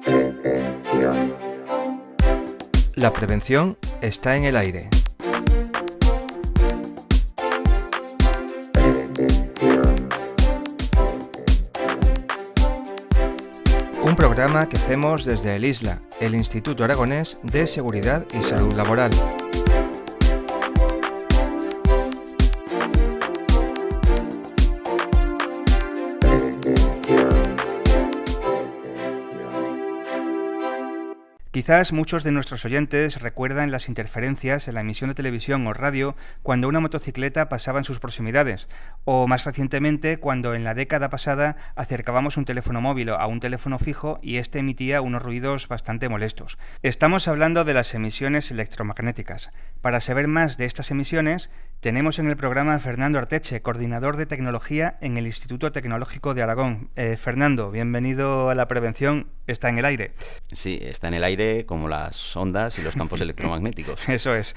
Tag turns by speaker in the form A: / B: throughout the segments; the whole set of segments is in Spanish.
A: Prevención.
B: La prevención está en el aire.
A: Prevención.
B: Un programa que hacemos desde el ISLA, el Instituto Aragonés de Seguridad y Salud Laboral. Quizás muchos de nuestros oyentes recuerdan las interferencias en la emisión de televisión o radio cuando una motocicleta pasaba en sus proximidades, o más recientemente cuando en la década pasada acercábamos un teléfono móvil a un teléfono fijo y este emitía unos ruidos bastante molestos. Estamos hablando de las emisiones electromagnéticas. Para saber más de estas emisiones, tenemos en el programa a Fernando Arteche, coordinador de tecnología en el Instituto Tecnológico de Aragón. Fernando, bienvenido a La Prevención. Está en el aire.
C: Sí, está en el aire como las ondas y los campos electromagnéticos.
B: Eso es.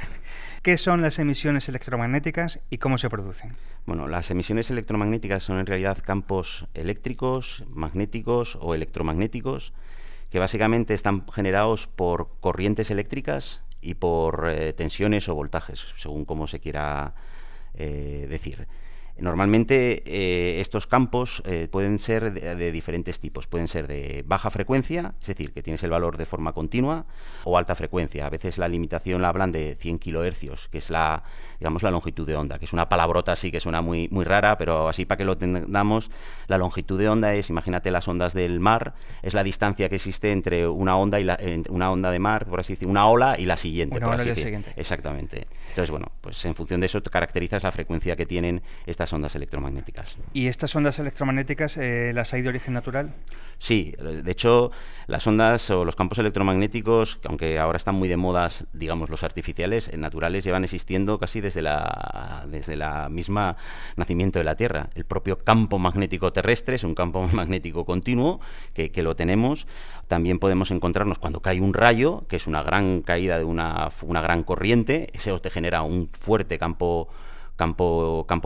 B: ¿Qué son las emisiones electromagnéticas y cómo se producen?
C: Bueno, las emisiones electromagnéticas son en realidad campos eléctricos, magnéticos o electromagnéticos que básicamente están generados por corrientes eléctricas y por tensiones o voltajes, según cómo se quiera decir. Normalmente estos campos pueden ser de diferentes tipos. Pueden ser de baja frecuencia, es decir, que tienes el valor de forma continua, o alta frecuencia. A veces la limitación la hablan de 100 kHz, que es la longitud de onda, que es una palabrota así que suena muy, muy rara, pero así para que lo entendamos, la longitud de onda es, imagínate las ondas del mar, es la distancia que existe entre una onda y una onda de mar, por así decir, una ola y la siguiente.
B: Una ola y la siguiente.
C: Exactamente. Entonces, bueno, pues en función de eso caracterizas la frecuencia que tienen estas ondas electromagnéticas.
B: ¿Y estas ondas electromagnéticas las hay de origen natural?
C: Sí, de hecho, las ondas o los campos electromagnéticos, aunque ahora están muy de moda, digamos, los artificiales, naturales, llevan existiendo casi desde la misma nacimiento de la Tierra. El propio campo magnético terrestre es un campo magnético continuo que lo tenemos. También podemos encontrarnos cuando cae un rayo, que es una gran caída de una gran corriente, eso te genera un fuerte campo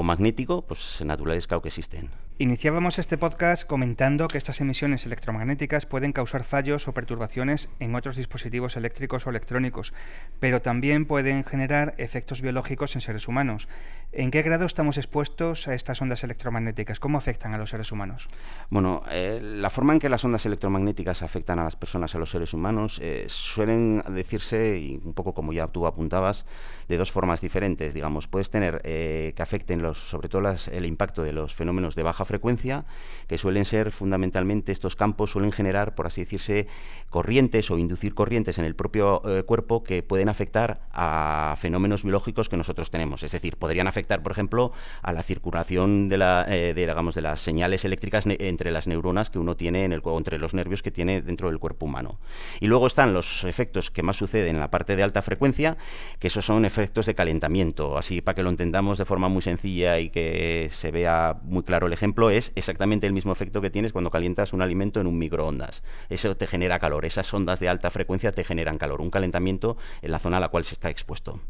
C: magnético, pues naturales, claro que existen.
B: Iniciábamos este podcast comentando que estas emisiones electromagnéticas pueden causar fallos o perturbaciones en otros dispositivos eléctricos o electrónicos, pero también pueden generar efectos biológicos en seres humanos. ¿En qué grado estamos expuestos a estas ondas electromagnéticas? ¿Cómo afectan a los seres humanos?
C: Bueno, la forma en que las ondas electromagnéticas afectan a las personas, a los seres humanos, suelen decirse, y un poco como ya tú apuntabas, de dos formas diferentes. Digamos, puedes tener que afecten sobre todo el impacto de los fenómenos de baja frecuencia, que suelen ser fundamentalmente, estos campos suelen generar, por así decirse, corrientes o inducir corrientes en el propio cuerpo que pueden afectar a fenómenos biológicos que nosotros tenemos. Es decir, podrían afectar, por ejemplo, a la circulación de las señales eléctricas entre las neuronas que uno tiene entre los nervios que tiene dentro del cuerpo humano. Y luego están los efectos que más suceden en la parte de alta frecuencia, que esos son efectos de calentamiento. Así, para que lo entendamos de forma muy sencilla y que se vea muy claro el ejemplo, es exactamente el mismo efecto que tienes cuando calientas un alimento en un microondas. Eso te genera calor, esas ondas de alta frecuencia te generan calor, un calentamiento en la zona a la cual se está expuesto.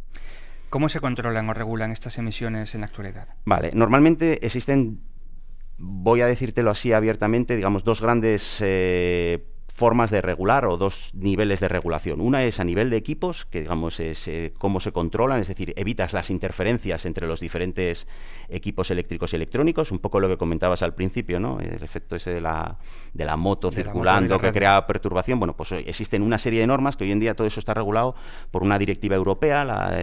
B: ¿Cómo se controlan o regulan estas emisiones en la actualidad?
C: Vale, normalmente existen, voy a decírtelo así abiertamente, digamos, dos grandes formas de regular o dos niveles de regulación. Una es a nivel de equipos, que digamos es cómo se controlan, es decir, evitas las interferencias entre los diferentes equipos eléctricos y electrónicos, un poco lo que comentabas al principio, ¿no? El efecto ese de la moto circulando que crea perturbación. Bueno, pues existen una serie de normas que hoy en día todo eso está regulado por una directiva europea, la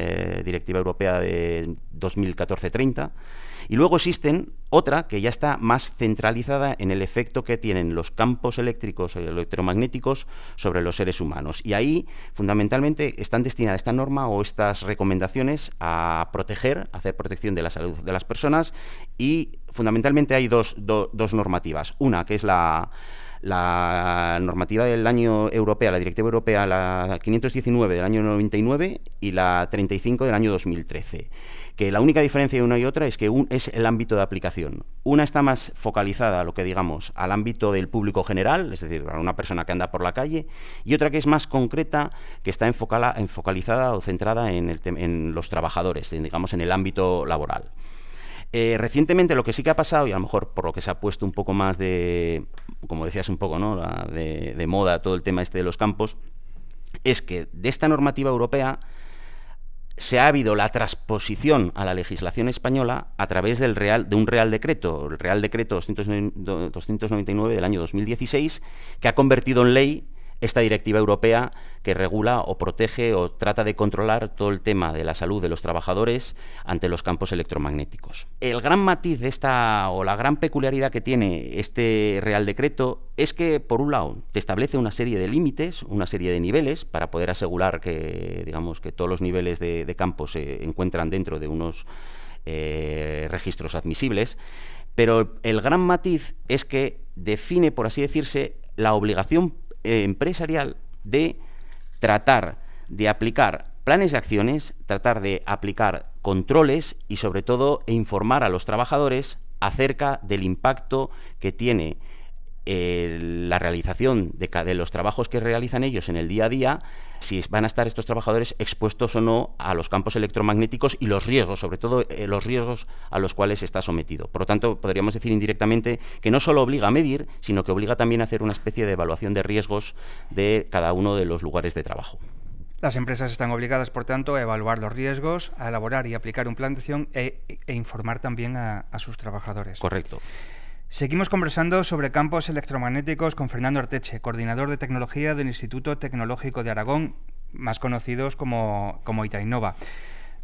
C: Directiva Europea de 2014-30, y luego existen otra que ya está más centralizada en el efecto que tienen los campos eléctricos o electromagnéticos sobre los seres humanos. Y ahí, fundamentalmente, están destinadas esta norma o estas recomendaciones a hacer protección de la salud de las personas, y fundamentalmente hay dos normativas. Una que es la normativa del año europea, la Directiva Europea, la 519 del año 99 y la 35 del año 2013. Que la única diferencia de una y otra es que es el ámbito de aplicación. Una está más focalizada a lo que digamos al ámbito del público general, es decir, a una persona que anda por la calle, y otra que es más concreta, que está focalizada o centrada en los trabajadores, digamos en el ámbito laboral. Recientemente lo que sí que ha pasado, y a lo mejor por lo que se ha puesto un poco más de, como decías un poco, ¿no?, de moda todo el tema este de los campos, es que de esta normativa europea se ha habido la transposición a la legislación española a través de un Real Decreto, el Real Decreto 299 del año 2016, que ha convertido en ley esta directiva europea que regula o protege o trata de controlar todo el tema de la salud de los trabajadores ante los campos electromagnéticos. El gran matiz de la gran peculiaridad que tiene este Real Decreto es que, por un lado, te establece una serie de límites, una serie de niveles para poder asegurar que, digamos, que todos los niveles de campos se encuentran dentro de unos registros admisibles, pero el gran matiz es que define, por así decirse, la obligación empresarial de tratar de aplicar planes de acciones, tratar de aplicar controles y, sobre todo, informar a los trabajadores acerca del impacto que tiene la realización de los trabajos que realizan ellos en el día a día, si van a estar estos trabajadores expuestos o no a los campos electromagnéticos y los riesgos, sobre todo los riesgos a los cuales está sometido. Por lo tanto, podríamos decir indirectamente que no solo obliga a medir, sino que obliga también a hacer una especie de evaluación de riesgos de cada uno de los lugares de trabajo.
B: Las empresas están obligadas, por tanto, a evaluar los riesgos, a elaborar y aplicar un plan de acción e informar también a sus trabajadores.
C: Correcto.
B: Seguimos conversando sobre campos electromagnéticos con Fernando Arteche, coordinador de tecnología del Instituto Tecnológico de Aragón, más conocidos como Itainova.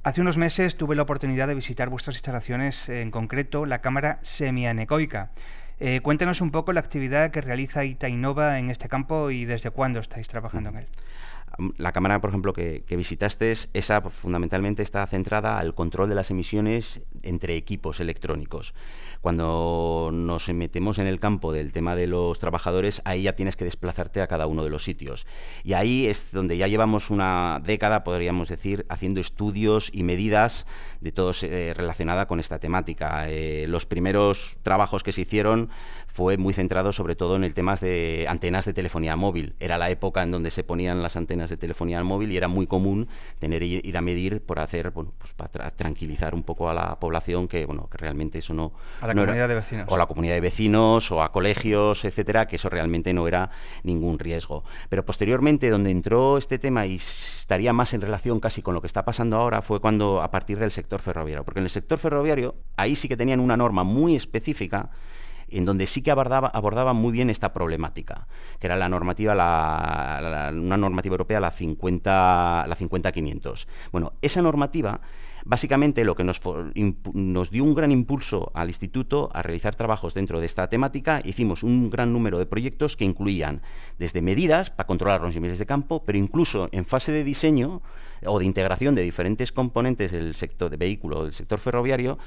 B: Hace unos meses tuve la oportunidad de visitar vuestras instalaciones, en concreto la cámara semianecoica. Cuéntanos un poco la actividad que realiza Itainova en este campo y desde cuándo estáis trabajando en él.
C: La cámara, por ejemplo, que visitaste, esa fundamentalmente está centrada al control de las emisiones entre equipos electrónicos. Cuando nos metemos en el campo del tema de los trabajadores, ahí ya tienes que desplazarte a cada uno de los sitios. Y ahí es donde ya llevamos una década, podríamos decir, haciendo estudios y medidas de todos relacionada con esta temática. Los primeros trabajos que se hicieron fue muy centrado sobre todo en el tema de antenas de telefonía móvil. Era la época en donde se ponían las antenas de telefonía móvil y era muy común ir a medir por hacer, bueno, pues para tranquilizar un poco a la población que, bueno, que realmente eso no...
B: A la comunidad de vecinos.
C: O a la comunidad de vecinos, o a colegios, etcétera, que eso realmente no era ningún riesgo. Pero posteriormente, donde entró este tema y estaría más en relación casi con lo que está pasando ahora, fue cuando, a partir del sector ferroviario. Porque en el sector ferroviario, ahí sí que tenían una norma muy específica en donde sí que abordaba muy bien esta problemática, que era la normativa, una normativa europea, la 50-500. Bueno, esa normativa, básicamente lo que nos dio un gran impulso al instituto a realizar trabajos dentro de esta temática. Hicimos un gran número de proyectos que incluían desde medidas para controlar los niveles de campo, pero incluso en fase de diseño o de integración de diferentes componentes del sector de vehículo o del sector ferroviario,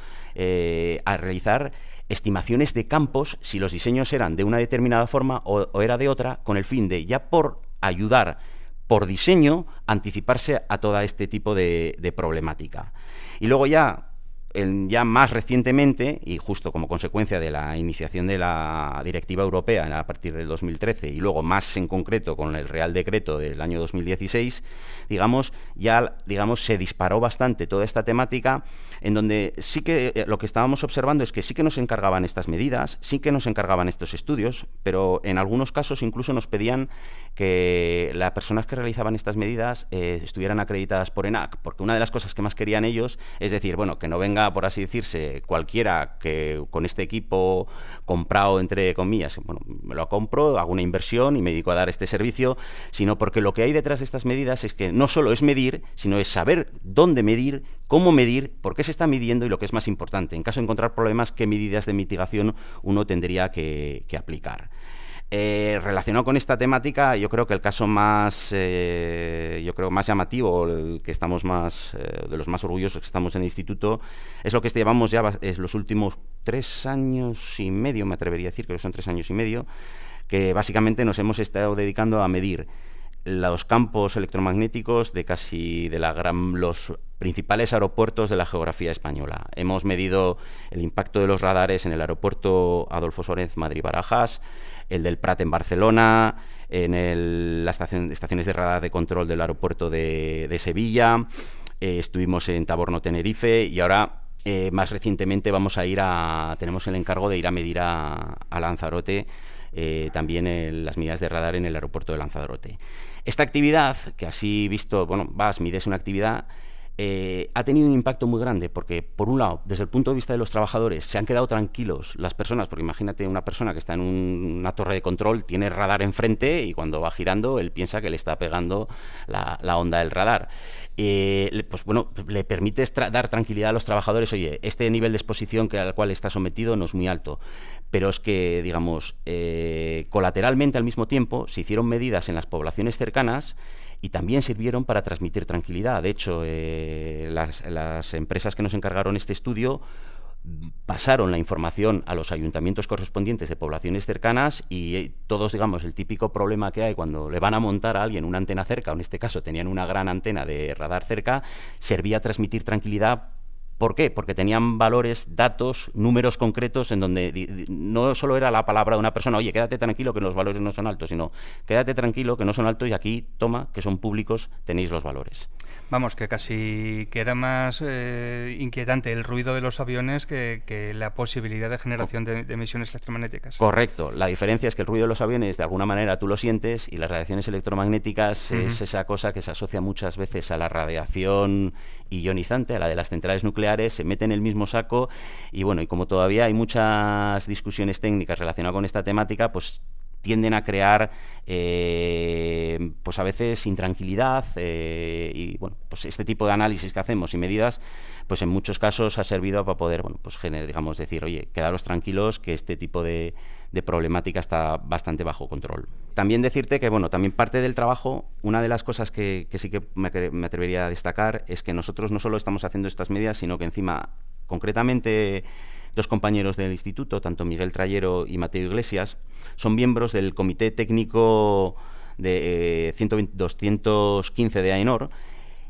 C: a realizar estimaciones de campos, si los diseños eran de una determinada forma o era de otra, con el fin de, ya por ayudar por diseño, anticiparse a todo este tipo de problemática. Y luego ya más recientemente, y justo como consecuencia de la iniciación de la directiva europea a partir del 2013, y luego más en concreto con el Real Decreto del año 2016, se disparó bastante toda esta temática, en donde sí que lo que estábamos observando es que sí que nos encargaban estas medidas, sí que nos encargaban estos estudios, pero en algunos casos incluso nos pedían que las personas que realizaban estas medidas estuvieran acreditadas por ENAC, porque una de las cosas que más querían ellos es decir, bueno, que no venga, por así decirse, cualquiera que con este equipo comprado, entre comillas, bueno, me lo compro, hago una inversión y me dedico a dar este servicio, sino porque lo que hay detrás de estas medidas es que no solo es medir, sino es saber dónde medir, cómo medir, por qué se está midiendo y, lo que es más importante, en caso de encontrar problemas, qué medidas de mitigación uno tendría que aplicar. Relacionado con esta temática, yo creo que el caso más llamativo, el que estamos de los más orgullosos que estamos en el instituto, es lo que llevamos ya los últimos 3 años y medio, me atrevería a decir que son 3 años y medio, que básicamente nos hemos estado dedicando a medir los campos electromagnéticos de los principales aeropuertos de la geografía española. Hemos medido el impacto de los radares en el aeropuerto Adolfo Suárez Madrid-Barajas, el del Prat en Barcelona, en las estaciones de radar de control del aeropuerto de Sevilla, estuvimos en Taborno, Tenerife, y ahora Más recientemente tenemos el encargo de ir a medir a Lanzarote también las medidas de radar en el aeropuerto de Lanzarote. Esta actividad, que así visto, mides una actividad, ha tenido un impacto muy grande porque, por un lado, desde el punto de vista de los trabajadores, se han quedado tranquilos las personas, porque imagínate una persona que está en una torre de control, tiene radar enfrente y cuando va girando, él piensa que le está pegando la onda del radar. Le permite dar tranquilidad a los trabajadores. Oye, este nivel de exposición al cual está sometido no es muy alto, pero es que, digamos, colateralmente al mismo tiempo se hicieron medidas en las poblaciones cercanas y también sirvieron para transmitir tranquilidad. De hecho, las empresas que nos encargaron este estudio pasaron la información a los ayuntamientos correspondientes de poblaciones cercanas y todos, digamos, el típico problema que hay cuando le van a montar a alguien una antena cerca, o en este caso tenían una gran antena de radar cerca, servía a transmitir tranquilidad. ¿Por qué? Porque tenían valores, datos, números concretos en donde no solo era la palabra de una persona, oye, quédate tranquilo que los valores no son altos, sino quédate tranquilo que no son altos y aquí, toma, que son públicos, tenéis los valores.
B: Vamos, que casi que era más inquietante el ruido de los aviones que la posibilidad de generación de emisiones electromagnéticas.
C: Correcto. La diferencia es que el ruido de los aviones, de alguna manera, tú lo sientes y las radiaciones electromagnéticas es esa cosa que se asocia muchas veces a la radiación ionizante, a la de las centrales nucleares, se mete en el mismo saco y y como todavía hay muchas discusiones técnicas relacionadas con esta temática, pues tienden a crear a veces intranquilidad y pues este tipo de análisis que hacemos y medidas, pues en muchos casos ha servido para poder decir, oye, quedaros tranquilos que este tipo de problemática está bastante bajo control. También decirte que también parte del trabajo, una de las cosas que sí que me atrevería a destacar es que nosotros no solo estamos haciendo estas medidas, sino que encima, concretamente, dos compañeros del instituto, tanto Miguel Trayero y Mateo Iglesias, son miembros del Comité Técnico de 215 de AENOR,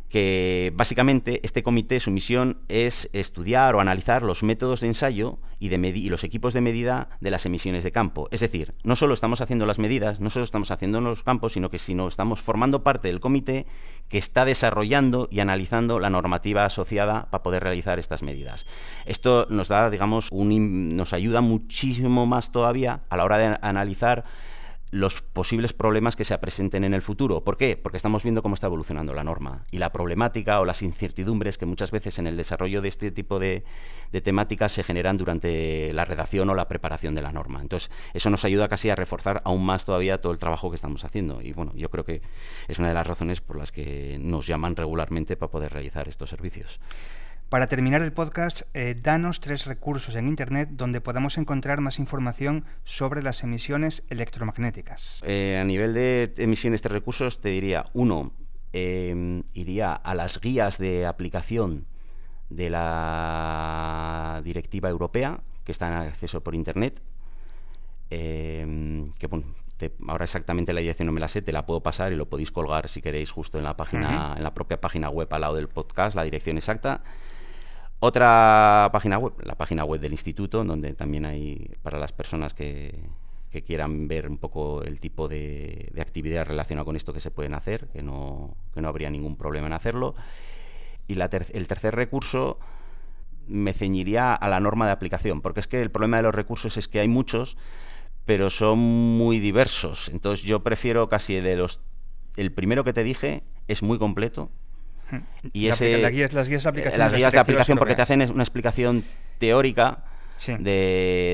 C: que básicamente este comité, su misión es estudiar o analizar los métodos de ensayo y los equipos de medida de las emisiones de campo. Es decir, no solo estamos haciendo las medidas, no solo estamos haciendo en los campos, sino estamos formando parte del comité que está desarrollando y analizando la normativa asociada para poder realizar estas medidas. Esto nos da, nos ayuda muchísimo más todavía a la hora de analizar los posibles problemas que se presenten en el futuro. ¿Por qué? Porque estamos viendo cómo está evolucionando la norma y la problemática o las incertidumbres que muchas veces en el desarrollo de este tipo de temáticas se generan durante la redacción o la preparación de la norma. Entonces, eso nos ayuda casi a reforzar aún más todavía todo el trabajo que estamos haciendo. Y yo creo que es una de las razones por las que nos llaman regularmente para poder realizar estos servicios.
B: Para terminar el podcast, danos 3 recursos en Internet donde podamos encontrar más información sobre las emisiones electromagnéticas.
C: A nivel de emisiones de recursos, te diría, iría a las guías de aplicación de la directiva europea, que están en acceso por Internet, ahora exactamente la dirección no me la sé, te la puedo pasar y lo podéis colgar si queréis justo en la página, en la propia página web al lado del podcast, la dirección exacta. Otra página web, la página web del instituto, donde también hay para las personas que quieran ver un poco el tipo de actividad relacionada con esto que se pueden hacer, que no habría ningún problema en hacerlo. Y el tercer recurso me ceñiría a la norma de aplicación, porque es que el problema de los recursos es que hay muchos, pero son muy diversos. Entonces yo prefiero casi el primero que te dije es muy completo. Y las guías de aplicación porque te hacen una explicación teórica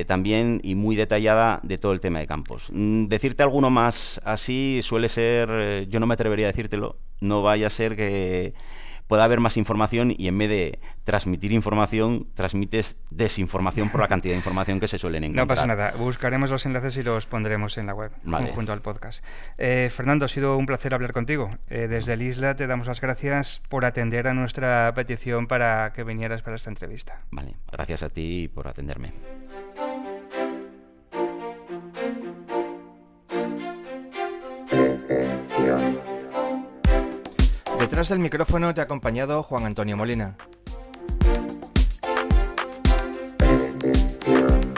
C: también y muy detallada de todo el tema de campos. Decirte alguno más así suele ser, yo no me atrevería a decírtelo, no vaya a ser que pueda haber más información y en vez de transmitir información, transmites desinformación por la cantidad de información que se suelen encontrar.
B: No pasa nada, buscaremos los enlaces y los pondremos en la web, junto al podcast. Fernando, ha sido un placer hablar contigo. Desde el Isla te damos las gracias por atender a nuestra petición para que vinieras para esta entrevista.
C: Vale, gracias a ti por atenderme.
A: Prevención.
D: Detrás del micrófono te ha acompañado Juan Antonio Molina.
A: Prevención.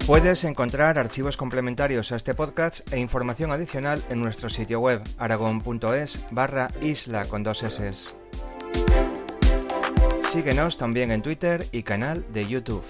D: Puedes encontrar archivos complementarios a este podcast e información adicional en nuestro sitio web aragon.es/isla con 2 S. Síguenos también en Twitter y canal de YouTube.